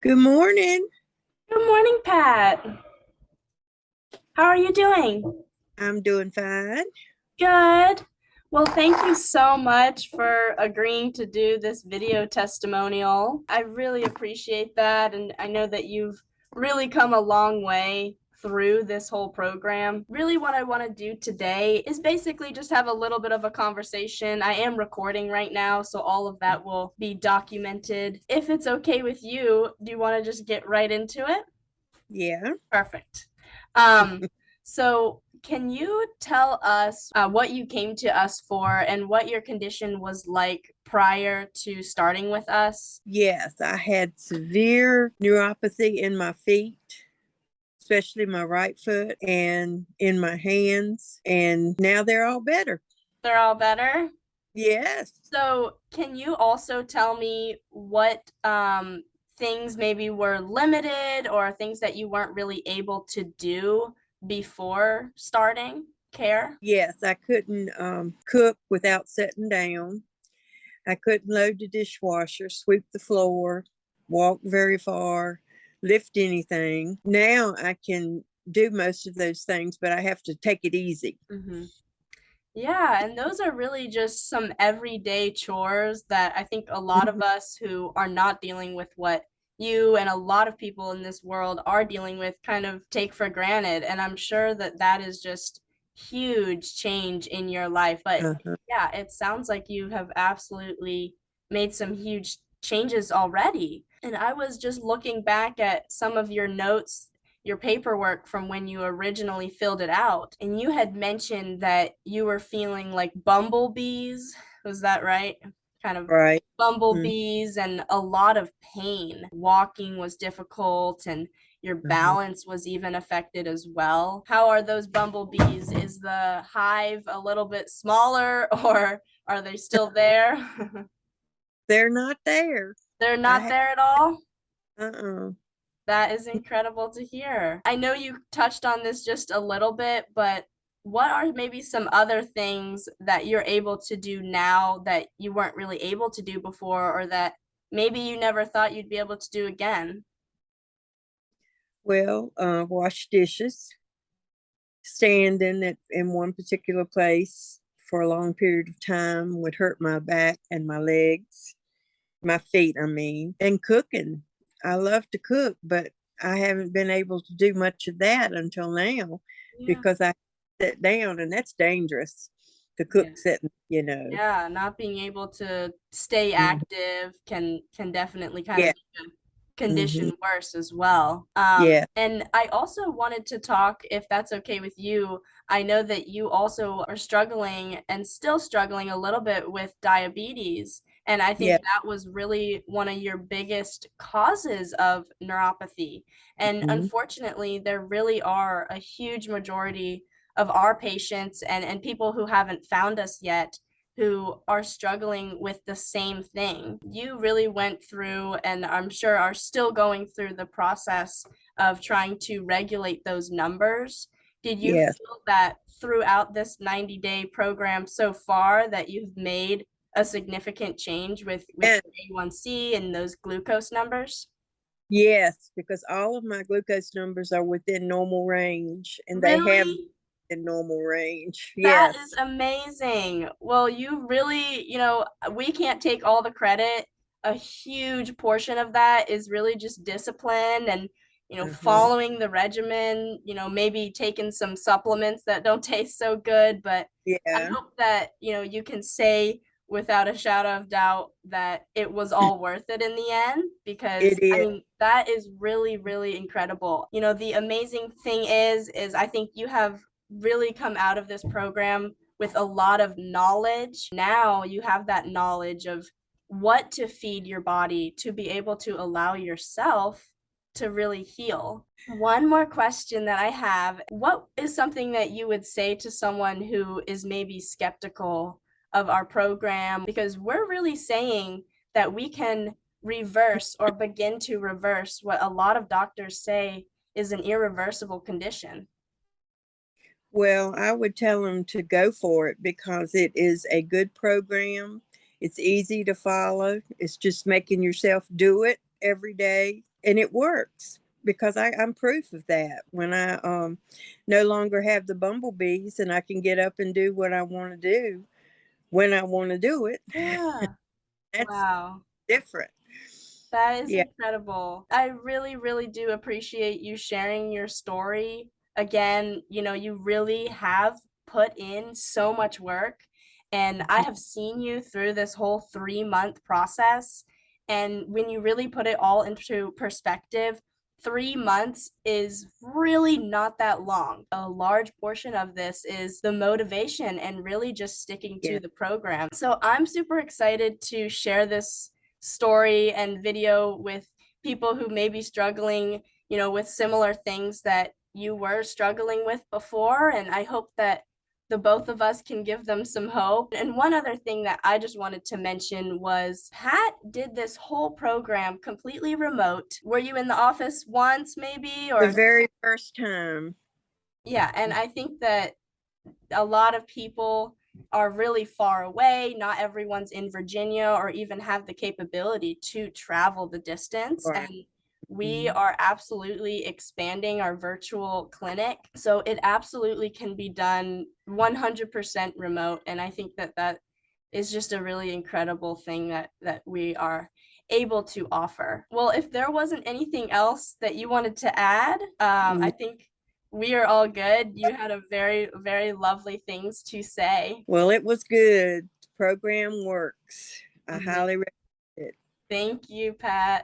Good morning. Good morning, Pat. How are you doing? I'm doing fine. Good. Well, thank you so much for agreeing to do this video testimonial. I really appreciate that, and I know that you've really come a long way through this whole program. Really, what I want to do today is basically just have a little bit of a conversation. I am recording right now, so all of that will be documented. If it's okay with you, do you want to just get right into it? Yeah. Perfect. Um, so can you tell us what you came to us for and what your condition was like prior to starting with us? Yes, I had severe neuropathy in my feet, especially my right foot and in my hands, and now they're all better. They're all better. Yes. So can you also tell me what things maybe were limited or things that you weren't really able to do before starting care? Yes, I couldn't cook without sitting down. I couldn't load the dishwasher, sweep the floor, walk very far, lift anything. Now I can do most of those things, but I have to take it easy. Mm-hmm. Yeah, and those are really just some everyday chores that I think a lot of us who are not dealing with what you and a lot of people in this world are dealing with kind of take for granted. And I'm sure that that is just huge change in your life. But Uh-huh. yeah, it sounds like you have absolutely made some huge changes already. And I was just looking back at some of your notes, your paperwork from when you originally filled it out, and you had mentioned that you were feeling like bumblebees. Was that right? Kind of Right. Mhm. bumblebees and a lot of pain. Walking was difficult and your Mhm. balance was even affected as well. How are those bumblebees? Is the hive a little bit smaller or are they still there? They're not there. They're I not have, there at all? uh-uh. That is incredible to hear. I know you touched on this just a little bit, but what are maybe some other things that you're able to do now that you weren't really able to do before, or that maybe you never thought you'd be able to do again? Well, wash dishes, standing in one particular place for a long period of time would hurt my back and my legs, my feet, I mean, and cooking. I love to cook, but I haven't been able to do much of that until now Yeah. because I sit down and that's dangerous to cook Yeah. sitting. Yeah, not being able to stay Mhm. active can definitely kind of Yeah. make the condition Hmm. worse as well. Yeah. And I also wanted to talk, if that's okay with you. I know that you also are struggling and still struggling a little bit with diabetes. And I Yeah. think that was really one of your biggest causes of neuropathy. And Hmm. unfortunately, there really are a huge majority of our patients and people who haven't found us yet who are struggling with the same thing. You really went through, and I'm sure are still going through the process of trying to regulate those numbers. Did you Yes. feel that throughout this 90-day program so far that you've made a significant change with Yeah. your A1C and those glucose numbers? Yes, because all of my glucose numbers are within normal range and they have Really? in normal range. That is Yes. amazing. Well, you really, we can't take all the credit. A huge portion of that is really just discipline and, Uh-huh. following the regimen, maybe taking some supplements that don't taste so good. But I Yeah, hope that, you can say without a shadow of doubt that it was all worth it in the end, because it I is. mean, that is really, really incredible. The amazing thing is I think you have really come out of this program with a lot of knowledge. Now you have that knowledge of what to feed your body to be able to allow yourself to really heal. One more question that I have: what is something that you would say to someone who is maybe skeptical of our program? Because we're really saying that we can reverse or begin to reverse what a lot of doctors say is an irreversible condition. Well, I would tell them to go for it because it is a good program. It's easy to follow. It's just making yourself do it every day, and it works because I'm proof of that. When I no longer have the bumblebees and I can get up and do what I want to do when I want to do it, Yeah. that's Wow. different. That is Yeah. incredible. I really, really do appreciate you sharing your story. Again, you really have put in so much work, and I have seen you through this whole 3-month process. And when you really put it all into perspective, 3 months is really not that long. A large portion of this is the motivation and really just sticking to Yeah. the program. So I'm super excited to share this story and video with people who may be struggling, with similar things that you were struggling with before. And I hope that the both of us can give them some hope. And one other thing that I just wanted to mention was Pat did this whole program completely remote. Were you in the office once, maybe? The Or very first time. yeah, and I think that a lot of people are really far away. Not everyone's in Virginia or even have the capability to travel the distance. Right. And we are absolutely expanding our virtual clinic. So it absolutely can be done 100% remote. And I think that that is just a really incredible thing that we are able to offer. Well, if there wasn't anything else that you wanted to add, I think we are all good. You had a very, very lovely things to say. Well, it was good. The program works. I Ama- highly recommend it. Thank you, Pat.